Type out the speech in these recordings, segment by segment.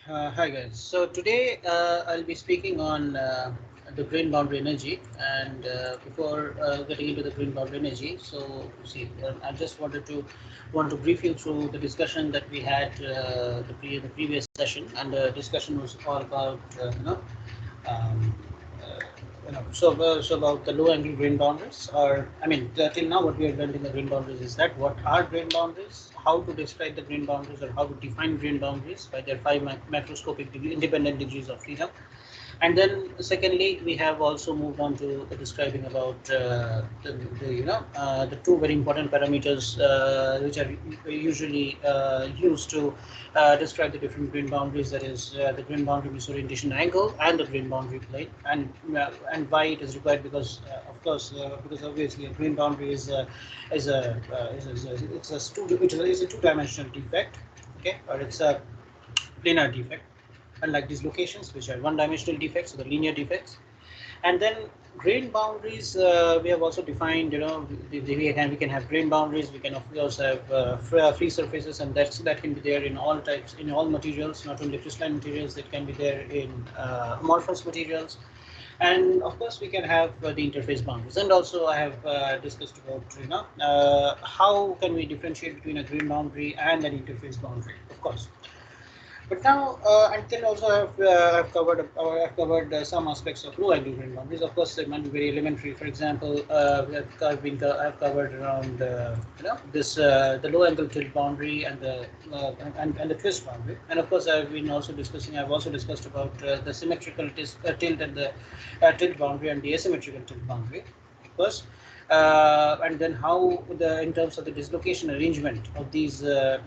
Hi guys. So today I'll be speaking on the grain boundary energy, and before getting into the grain boundary energy, so see, I just want to brief you through the discussion that we had the previous session, and the discussion was all about um, uh, so about the low angle grain boundaries, or I mean, till now what we have learned in the grain boundaries is that what are grain boundaries, how to describe the grain boundaries, or how to define grain boundaries by their five macroscopic independent degrees of freedom. And then secondly, we have also moved on to describing about the two very important parameters which are usually used to describe the different grain boundaries. That is the grain boundary misorientation angle and the grain boundary plane, and why it is required, because of course because obviously a grain boundary is a two-dimensional defect, okay, or it's a planar defect, unlike dislocations, which are one-dimensional defects, or the linear defects. And then grain boundaries, we have also defined. We can have grain boundaries. We can of course have free surfaces, and that can be there in all types, in all materials, not only crystalline materials. That can be there in amorphous materials, and of course we can have the interface boundaries. And also I have discussed about how can we differentiate between a grain boundary and an interface boundary, of course. But now, and then also I've covered some aspects of low angle grain boundaries. Of course, they might be very elementary. For example, I've covered around this the low angle tilt boundary and the and the twist boundary. And of course, I've also discussed about the symmetrical tilt and the tilt boundary and the asymmetrical tilt boundary. Of course, and then how in terms of the dislocation arrangement of these are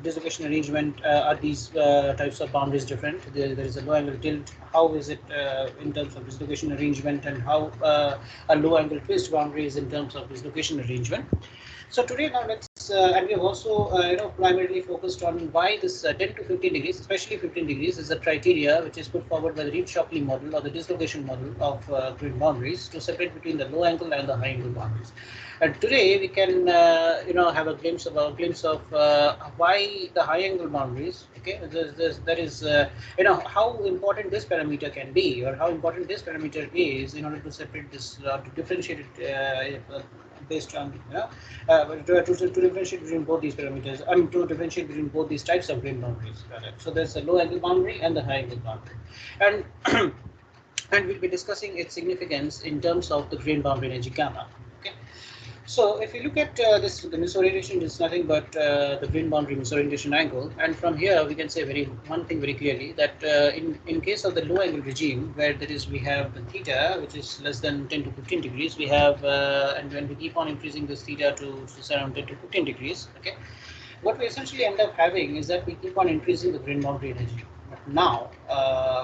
these types of boundaries different. There is a low angle tilt. How is it in terms of dislocation arrangement, and how a low angle twist boundary is in terms of dislocation arrangement. So today now and we have also primarily focused on why this 10 to 15 degrees, especially 15 degrees, is the criteria which is put forward by the Reed-Shockley model, or the dislocation model of grain boundaries, to separate between the low angle and the high angle boundaries. And today we can have a glimpse of why the high angle boundaries. Okay, that is how important this parameter can be, or how important this parameter is, in order to separate this to differentiate it based on to differentiate between both these parameters. I mean, to differentiate between both these types of grain boundaries. Rather. So there's a low angle boundary and the high angle boundary, and and we'll be discussing its significance in terms of the grain boundary energy gamma. Okay. So if you look at this, the misorientation is nothing but the grain boundary misorientation angle, and from here we can say one thing very clearly, that in case of the low angle regime, where that is we have the theta which is less than 10 to 15 degrees, we have and when we keep on increasing this theta to around 10 to 15 degrees, okay, what we essentially end up having is that we keep on increasing the grain boundary energy. But now,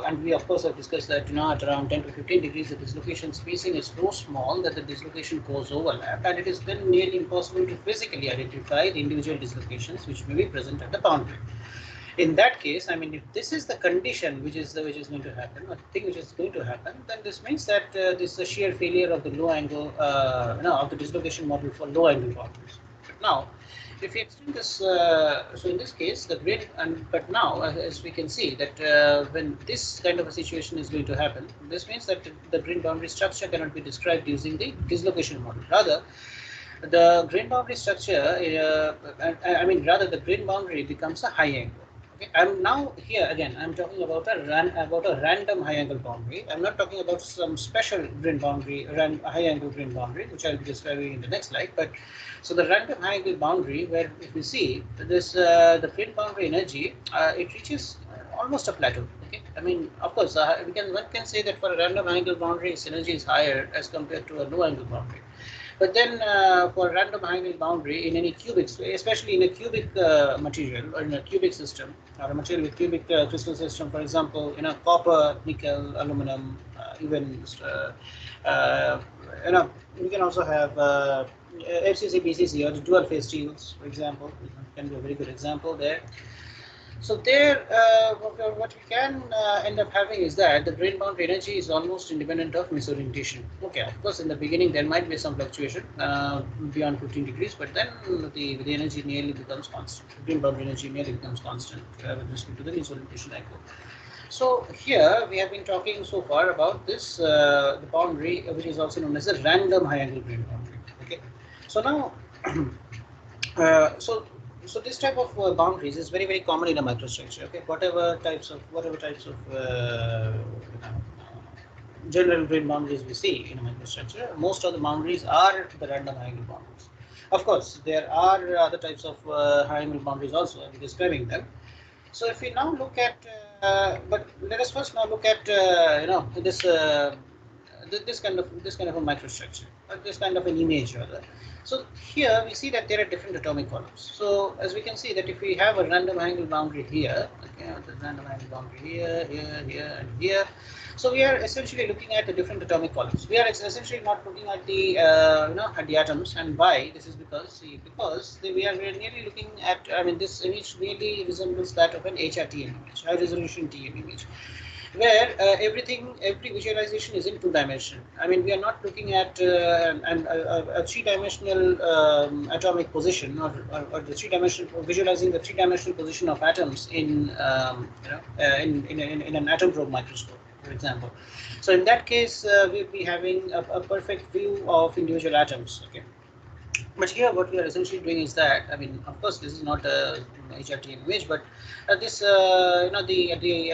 and we of course have discussed that at around 10 to 15 degrees, the dislocation spacing is so small that the dislocation cores overlap, and it is then nearly impossible to physically identify the individual dislocations which may be present at the boundary. In that case, I mean, if this is the condition which is going to happen, or the thing which is going to happen, then this means that this is a sheer failure of the low angle, of the dislocation model for low angle boundaries. But now, if we extend this, so in this case, the grid, but now, as we can see that when this kind of a situation is going to happen, this means that the grain boundary structure cannot be described using the dislocation model. Rather, the grain boundary structure, rather the grain boundary becomes a high angle. Okay, I'm now here again. I'm talking about a random high angle boundary. I'm not talking about some special grain boundary, high angle grain boundary, which I'll be describing in the next slide. But so the random high angle boundary, where if we see this, the grain boundary energy, it reaches almost a plateau. Okay, I mean, of course, one can say that for a random angle boundary, its energy is higher as compared to a low angle boundary. But then for random angle boundary in any cubic, especially in a cubic material, or in a cubic system, or a material with cubic crystal system, for example, copper, nickel, aluminum, even uh, you know we can also have FCC, BCC, or the dual phase steels, for example, can be a very good example there. So there, what we can end up having is that the grain boundary energy is almost independent of misorientation. Okay, of course, in the beginning there might be some fluctuation beyond 15 degrees, but then the energy nearly becomes constant. The grain boundary energy nearly becomes constant with respect to the misorientation angle. So here we have been talking so far about this the boundary, which is also known as a random high angle grain boundary. Okay. So now, uh, so so this type of boundaries is very common in a microstructure. Okay. Whatever types of general grain boundaries we see in a microstructure, most of the boundaries are the random high angle boundaries. Of course, there are other types of high angle boundaries also. I'll be describing them. So if we now look at, but let us first now look at this kind of a microstructure, this kind of an image rather. So here we see that there are different atomic columns. So as we can see that if we have a random angle boundary here, okay, the random angle boundary here, and here. So we are essentially looking at the different atomic columns. We are essentially not looking at the at the atoms. And why? This is because we are nearly looking at. I mean, this image really resembles that of an HRTM image, high resolution TM image, where every visualization is in 2 dimension. I mean, we are not looking at a 3-dimensional atomic position, or the 3-dimensional visualizing the 3-dimensional position of atoms in in an atom probe microscope, for example. So in that case, we'll be having a perfect view of individual atoms. Okay. But here, what we are essentially doing is that, I mean, of course, this is not a HRT image, but this, the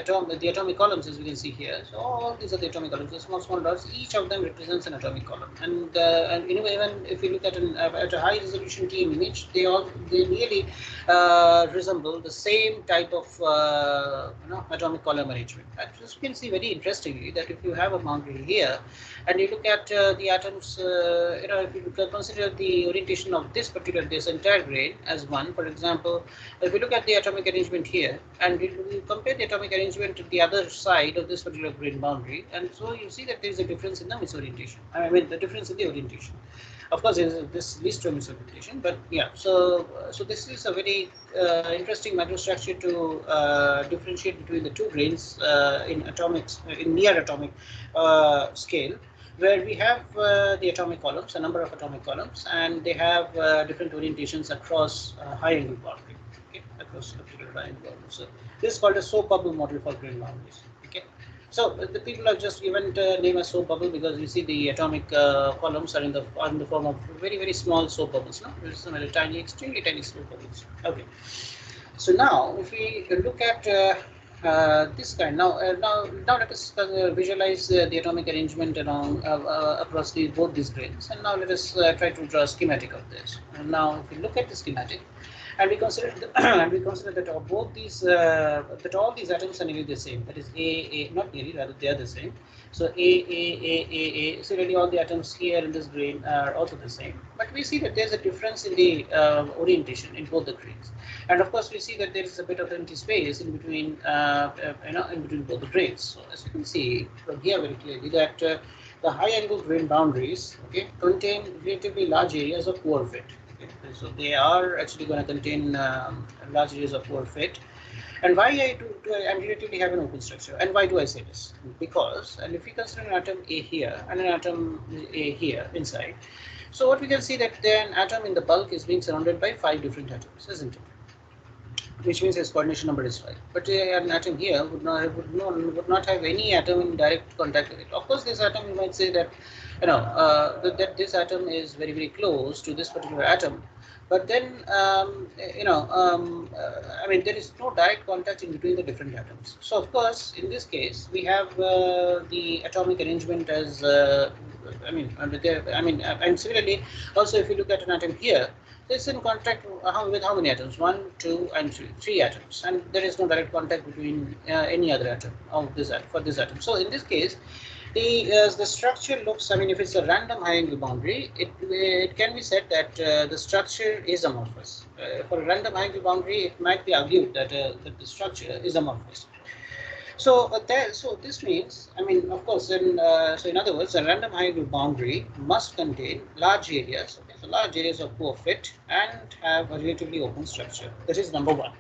atomic columns, as we can see here. So all these are the atomic columns, the small dots. Each of them represents an atomic column, and anyway, even if you look at at a high resolution TM image, they really resemble the same type of atomic column arrangement. As you can see very interestingly that if you have a boundary here, and you look at the atoms, if you consider the orientation of this entire grain as one, for example, if you look at the atomic arrangement here, and you compare the atomic arrangement to the other side of this particular grain boundary, and so you see that there is a difference in the misorientation. I mean, the difference in the orientation. Of course, this leads to a misorientation, but yeah. So this is a very interesting microstructure to differentiate between the two grains in near atomic scale, where we have the atomic columns, a number of atomic columns, and they have different orientations across high angle boundary, okay, across a particular high angle boundary. So this is called a soap bubble model for grain boundaries. Okay. So the people have just given the name as soap bubble because you see the atomic columns are in the form of very small soap bubbles. No, there's some tiny, extremely tiny soap bubbles. Okay. So now, if we look at this kind, now let us visualize the atomic arrangement along across both these grains, and now let us try to draw a schematic of this. And now, if we look at the schematic, and we consider that all these atoms are nearly the same. That is not nearly, rather they are the same. So A. So really all the atoms here in this grain are also the same. But we see that there's a difference in the orientation in both the grains, and of course we see that there is a bit of empty space in between, in between both the grains. So as you can see from here very clearly that the high angle grain boundaries, okay, contain relatively large areas of poor fit. So they are actually going to contain large areas of poor fit. And why I relatively have an open structure? And why do I say this? Because, and if we consider an atom A here and an atom A here inside, so what we can see that an atom in the bulk is being surrounded by 5 different atoms, isn't it? Which means its coordination number is 5. But an atom here would not have any atom in direct contact with it. Of course, this atom, you might say that that this atom is very close to this particular atom, but then I mean, there is no direct contact in between the different atoms. So of course, in this case, we have the atomic arrangement as and similarly, also if you look at an atom here, it's in contact with how many atoms? 1, 2, and 3. 3 atoms, and there is no direct contact between any other atom of this for this atom. So in this case, the structure looks. I mean, if it's a random high angle boundary, it can be said that the structure is amorphous. For a random high angle boundary, it might be argued that the structure is amorphous. So so this means, I mean, of course, in other words, a random high angle boundary must contain large areas, okay, so large areas of poor fit, and have a relatively open structure. That is number one.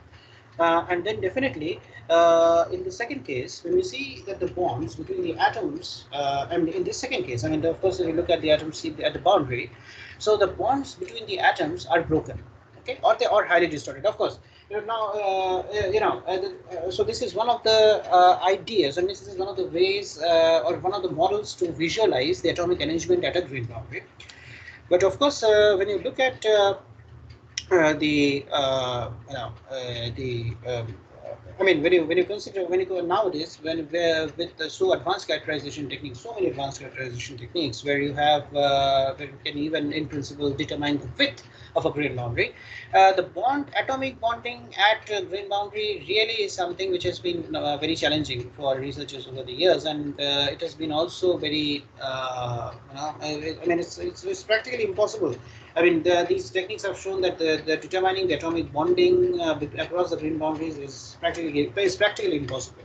And then definitely, in the second case, when we see that the bonds between the atoms, and in this second case, I mean, of course, if you look at the atoms at the boundary, so the bonds between the atoms are broken, okay, or they are highly distorted. Of course, So this is one of the ideas, and this is one of the ways or one of the models to visualize the atomic arrangement at a grain boundary. But of course, when you look at the I mean, when you consider, when you go nowadays, with the so advanced characterization techniques, so many advanced characterization techniques, where you have where you can even in principle determine the width of a grain boundary. The atomic bonding at grain boundary really is something which has been very challenging for researchers over the years, and it has been also very I mean, it's practically impossible. I mean, these techniques have shown that the determining the atomic bonding across the grain boundaries is practically impossible.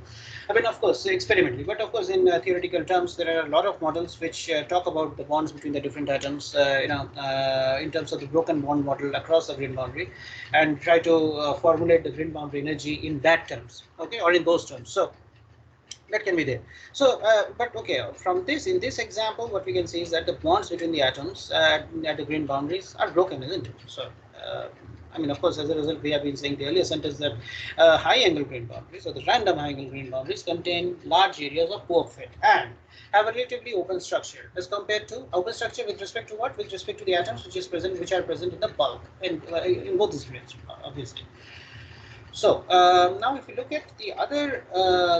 I mean, of course, experimentally, but of course, in theoretical terms, there are a lot of models which talk about the bonds between the different atoms, in terms of the broken bond model across the grain boundary, and try to formulate the grain boundary energy in that terms, okay, or in those terms. So that can be there. So, but okay, from this, in this example, what we can see is that the bonds between the atoms at the grain boundaries are broken, isn't it? So, I mean, of course, as a result, we have been saying the earlier sentence that high angle grain boundaries, or the random high angle grain boundaries, contain large areas of poor fit and have a relatively open structure as compared to open structure with respect to what? With respect to the atoms which are present in the bulk in both these grains, obviously. So now if you look at the other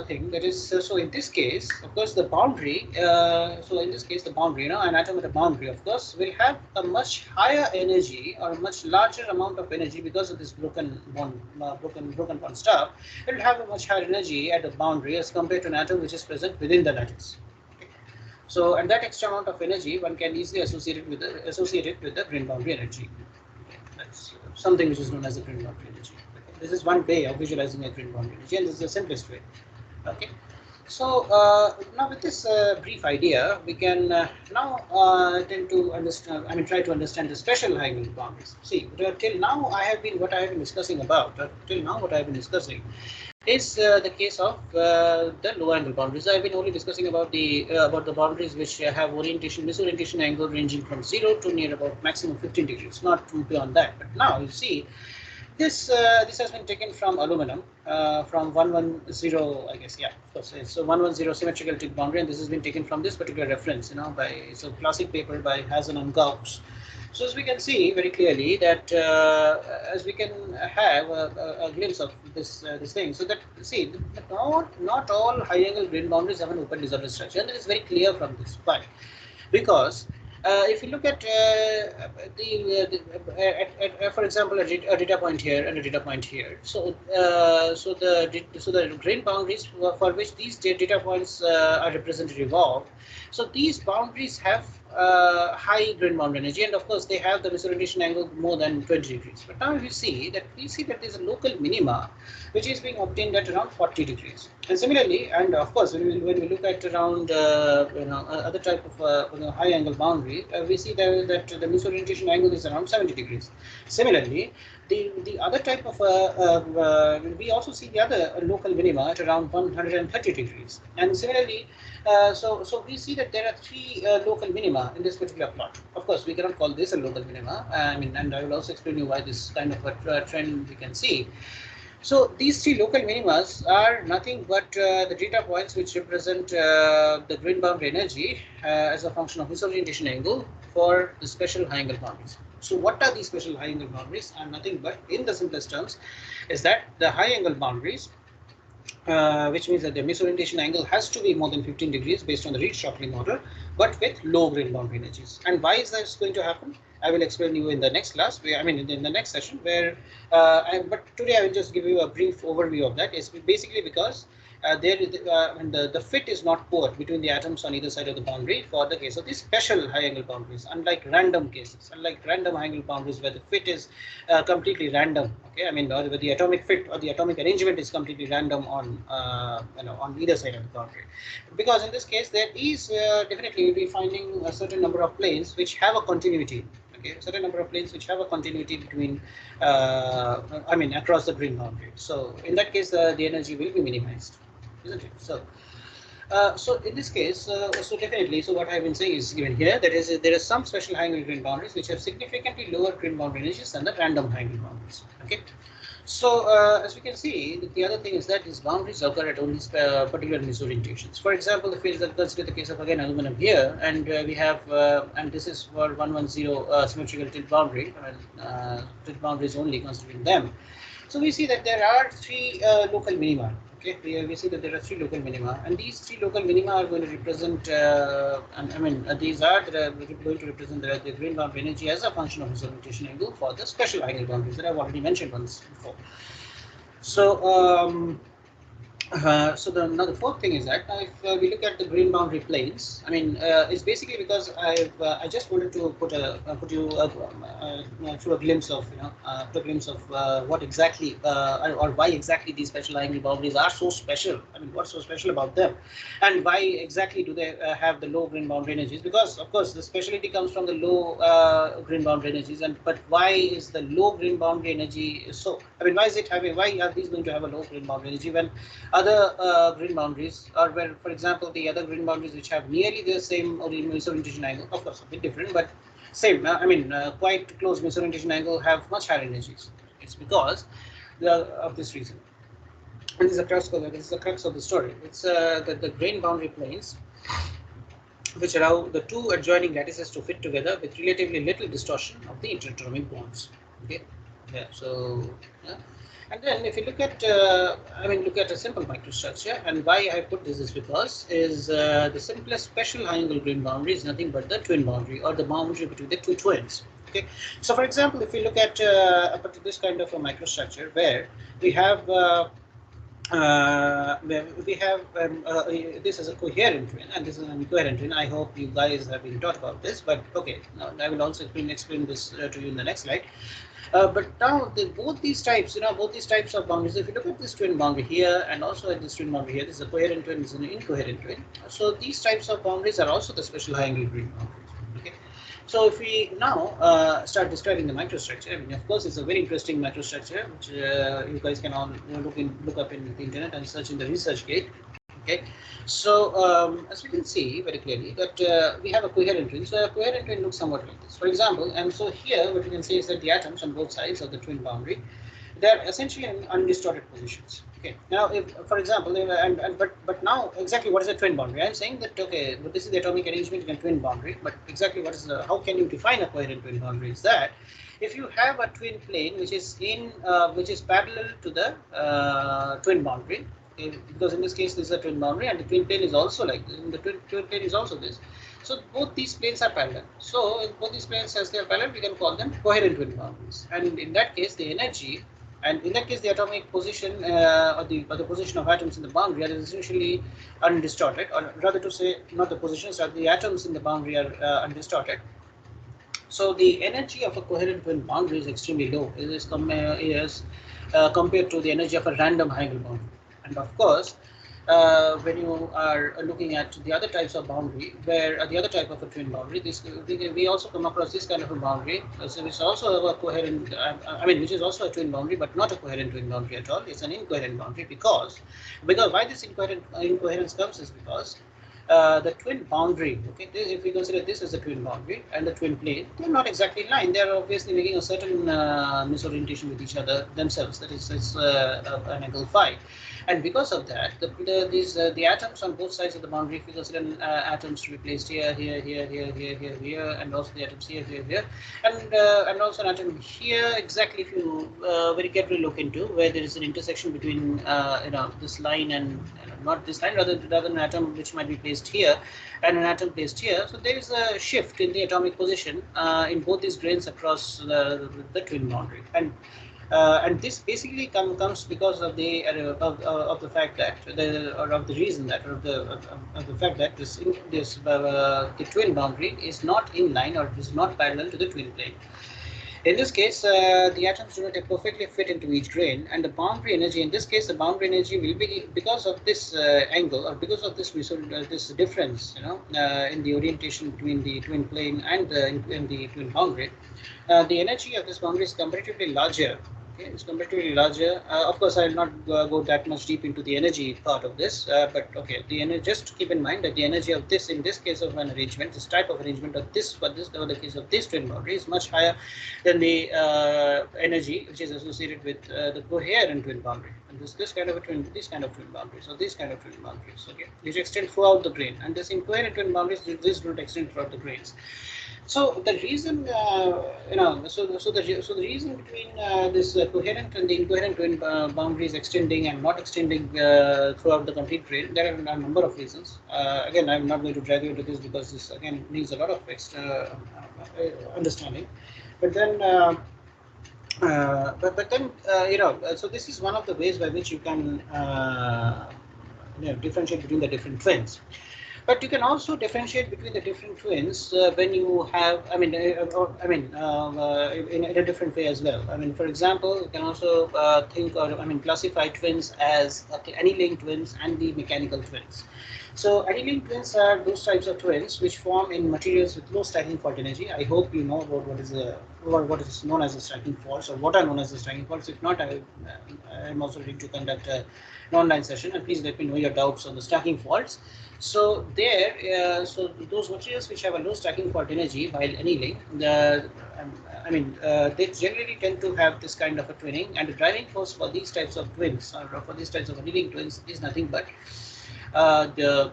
thing, that is, so in this case, of course, the boundary, so in this case, the boundary, an atom at a boundary, of course, will have a much higher energy or a much larger amount of energy because of this broken bond stuff. It will have a much higher energy at the boundary as compared to an atom which is present within the lattice. So, and that extra amount of energy one can easily associate it with the grain boundary energy. That's something which is known as the grain boundary energy. This is one way of visualizing a grain boundary energy, and this is the simplest way. Okay. So now with this brief idea, we can tend to understand. I mean, try to understand the special high angle boundaries. See, till now I have been discussing about. Till now, what I have been discussing is the case of the low angle boundaries. I've been only discussing about the boundaries which have misorientation angle ranging from 0 to near about maximum 15 degrees, not beyond that. But now you see. This has been taken from aluminum from 110, I guess. Yeah, of course. So 110 symmetrical tick boundary, and this has been taken from this particular reference, by classic paper by Hazen and Gauss. So as we can see very clearly that as we can have a glimpse of this thing, so that see not all high angle grain boundaries have an open dissolved structure, and it is very clear from this. Why? Because if you look at for example, a data point here and a data point here, so the grain boundaries for which these data points are represented evolved. So these boundaries have high grain boundary energy, and of course they have the misorientation angle more than 20 degrees. But now we see that there's a local minima which is being obtained at around 40 degrees. And similarly, and of course, when we look at around other type of high angle boundary, we see that the misorientation angle is around 70 degrees. Similarly, the other type of we also see the other local minima at around 130 degrees. And similarly, so we see that there are three local minima in this particular plot. Of course, we cannot call this a local minima. I mean, and I will also explain you why this kind of a trend we can see. So these three local minimas are nothing but the data points which represent the grain boundary energy as a function of misorientation angle for the special high angle boundaries. So what are these special high angle boundaries? Are nothing but, in the simplest terms, is that the high angle boundaries, which means that the misorientation angle has to be more than 15 degrees based on the Reed-Shockley model, but with low grain boundary energies. And why is this going to happen? I will explain you in the next class. I mean, in the next session. But today I will just give you a brief overview of that. It's basically because the fit is not poor between the atoms on either side of the boundary for the case of these special high angle boundaries, unlike random cases, unlike random high angle boundaries where the fit is completely random. Okay, I mean, where the atomic fit or the atomic arrangement is completely random on on either side of the boundary. Because in this case, there is definitely you'll be finding a certain number of planes which have a continuity. Okay, a certain number of planes which have a continuity between, I mean, across the grain boundary. So in that case, the energy will be minimized, isn't it? So, so in this case, so definitely, so what I've been saying is given here. That is, there are some special high angle grain boundaries which have significantly lower grain boundary energies than the random high angle boundaries. Okay. So as we can see, the other thing is that these boundaries occur at only particular misorientations. For example, if we consider the case of again aluminum here, and we have, and this is for 110 symmetrical tilt boundary, tilt boundaries only considering them. So we see that there are three local minima. Okay, we see that there are three local minima, and these three local minima are going to represent. These are going to represent the grain boundary energy as a function of orientation angle for the special angle boundaries that I've already mentioned once before. So now the fourth thing is that now if we look at the grain boundary planes, I mean, it's basically because I just wanted to put you through a glimpse of what exactly or why exactly these special angle boundaries are so special. I mean, what's so special about them, and why exactly do they have the low grain boundary energies? Because of course the specialty comes from the low grain boundary energies, but why is the low grain boundary energy so? I mean, why are these going to have a low grain boundary energy when other grain boundaries, or where, for example, the other grain boundaries which have nearly the same misorientation angle, of course, a bit different, but same. Quite close misorientation angle have much higher energies. It's because of this reason. And this is the crux of the story. It's that the grain boundary planes, which allow the two adjoining lattices to fit together with relatively little distortion of the interatomic bonds. Okay. Yeah. So. Yeah. And then if you look at, look at a simple microstructure, and why I put this is because the simplest special high angle grain boundary is nothing but the twin boundary, or the boundary between the two twins. Okay, so for example, if we look at this kind of a microstructure where we have this is a coherent twin and this is an incoherent twin. I hope you guys have been taught about this, but okay, now I will also explain this to you in the next slide. But now both these types of boundaries, if you look at this twin boundary here and also at this twin boundary here, this is a coherent twin, this is an incoherent twin. So these types of boundaries are also the special high angle grain boundaries. Okay. So if we now start describing the microstructure, I mean, of course, it's a very interesting microstructure, which you guys can all look up in the internet and search in the ResearchGate. Okay, so as we can see very clearly that we have a coherent twin. So a coherent twin looks somewhat like this. For example, and so here what you can say is that the atoms on both sides of the twin boundary, they're essentially in undistorted positions. Okay. Now, if for example, but now exactly what is a twin boundary? I'm saying that okay, but this is the atomic arrangement in a twin boundary. But exactly what is how can you define a coherent twin boundary? Is that if you have a twin plane which is parallel to the twin boundary, because in this case this is a twin boundary and the twin plane is also like this, and the twin plane is also this. So both these planes are parallel. So if both these planes as they are parallel, we can call them coherent twin boundaries. And in that case, the energy, and in that case, the atomic position or the position of atoms in the boundary are essentially undistorted, or rather to say, not the positions, or the atoms in the boundary are undistorted. So the energy of a coherent twin boundary is extremely low. It is compared to the energy of a random high angle boundary. And of course, when you are looking at the other types of boundary, where the other type of a twin boundary, we also come across this kind of a boundary, which is also a coherent, which is also a twin boundary, but not a coherent twin boundary at all. It's an incoherent boundary because why this incoherence comes is because the twin boundary, okay, if we consider this as a twin boundary and the twin plane, they're not exactly in line. They're obviously making a certain misorientation with each other themselves. That is, it's an angle phi. And because of that, the atoms on both sides of the boundary, if you consider atoms to be placed here, and also the atoms here, and also an atom here, exactly if you very carefully look into where there is an intersection between this line and not this line, rather an atom which might be placed here and an atom placed here. So there is a shift in the atomic position in both these grains across the twin boundary, and this basically comes because of the fact that the fact that the twin boundary is not in line or is not parallel to the twin plane. In this case, the atoms do not perfectly fit into each grain, and the boundary energy, in this case, the boundary energy will be, because of this angle, or because of this this difference, in the orientation between the twin plane and in the twin boundary, the energy of this boundary is comparatively larger Okay, it's comparatively larger. Of course, I will not go that much deep into the energy part of this, but okay, the energy. Just keep in mind that the energy of this, in this case of an arrangement, this type of arrangement of this, for this, or the case of this twin boundary, is much higher than the energy which is associated with the coherent twin boundary. And this kind of a twin, this kind of twin boundaries, or this kind of twin boundaries, okay, which extend throughout the grain. And this incoherent twin boundaries, this do not extend throughout the grains. So the reason, so the reason between this coherent and the incoherent twin boundaries extending and not extending throughout the complete grain, there are a number of reasons. Again, I'm not going to drag you into this because this again needs a lot of extra understanding. But then, so this is one of the ways by which you can differentiate between the different twins. But you can also differentiate between the different twins when you have, in a different way as well. I mean, for example, you can also classify twins as annealing twins and the mechanical twins. So annealing twins are those types of twins which form in materials with low stacking fault energy. I hope you know about what is known as the stacking faults, or what are known as the stacking faults. If not, I'm also ready to conduct an online session, and please let me know your doubts on the stacking faults. So there, so those materials which have a low stacking fault energy while annealing, they generally tend to have this kind of a twinning, and the driving force for these types of twins, or for these types of annealing twins, is nothing but the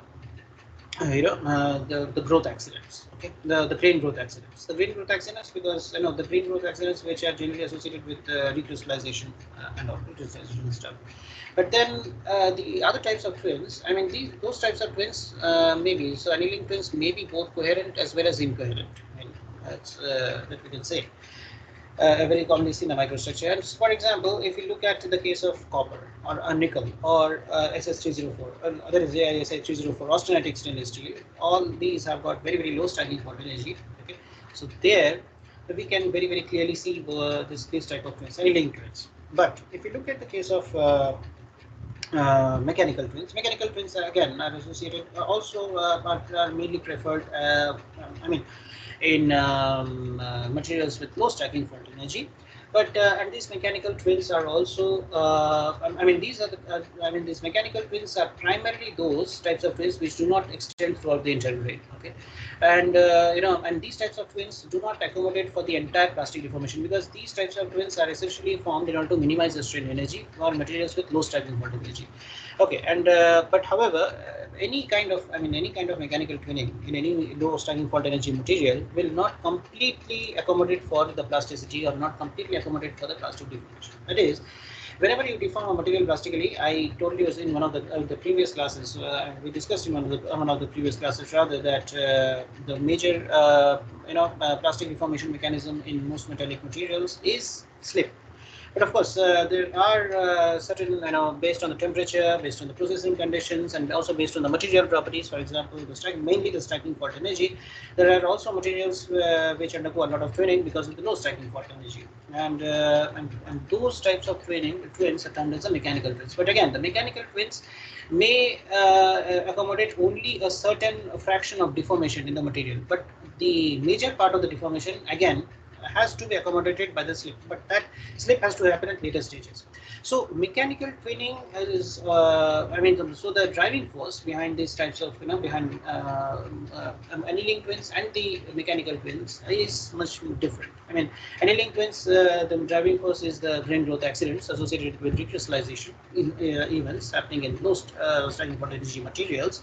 growth accidents. Okay, the grain growth accidents. The grain growth accidents, because the grain growth accidents which are generally associated with recrystallization and all recrystallization stuff. But then the other types of twins, those types of twins maybe, so annealing twins may be both coherent as well as incoherent. That's that we can say. Very commonly seen in the microstructure. And for example, if you look at the case of copper or nickel or SS304, that is AISI304, austenitic stainless steel, all these have got very, very low stacking fault energy. Okay, so there we can very, very clearly see this type of twins, annealing twins. But if you look at the case of mechanical twins again are associated also are mainly preferred in materials with low stacking fault energy. But and these mechanical twins are also these mechanical twins are primarily those types of twins which do not extend throughout the entire grain. Okay, and and these types of twins do not accommodate for the entire plastic deformation, because these types of twins are essentially formed in order to minimize the strain energy for materials with low stacking fault energy. Okay, and but however, any kind of mechanical twinning in any low stacking fault energy material will not completely accommodate for the plasticity, or not completely accommodate for the plastic deformation. That is, whenever you deform a material plastically, I told you in one of the previous classes, we discussed in one of the previous classes rather, that the major plastic deformation mechanism in most metallic materials is slip. But of course, there are certain, based on the temperature, based on the processing conditions, and also based on the material properties. For example, mainly the stacking fault energy. There are also materials which undergo a lot of twinning because of the low stacking fault energy, and those types of twins are termed as the mechanical twins. But again, the mechanical twins may accommodate only a certain fraction of deformation in the material, but the major part of the deformation again has to be accommodated by the slip, but that slip has to happen at later stages. So mechanical twinning is, so the driving force behind these types of, behind annealing twins and the mechanical twins is much different. Annealing twins, the driving force is the grain growth accidents associated with recrystallization events happening in low stacking fault energy materials.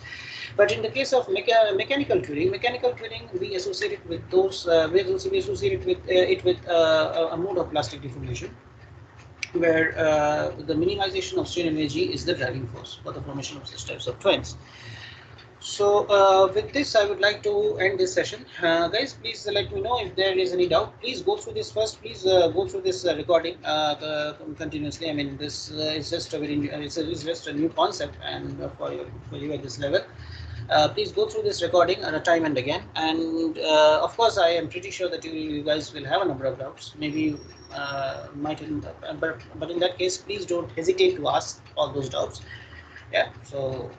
But in the case of mechanical twinning, we associate it with those, we associate it with a mode of plastic deformation, where the minimization of strain energy is the driving force for the formation of such types of twins. So with this, I would like to end this session. Guys, please let me know if there is any doubt. Please go through this first. Please go through this recording continuously. This is just a it's just a new concept, and for you at this level. Please go through this recording time and again, and of course I am pretty sure that you guys will have a number of doubts. Maybe you might, but in that case, please don't hesitate to ask all those doubts. Yeah, so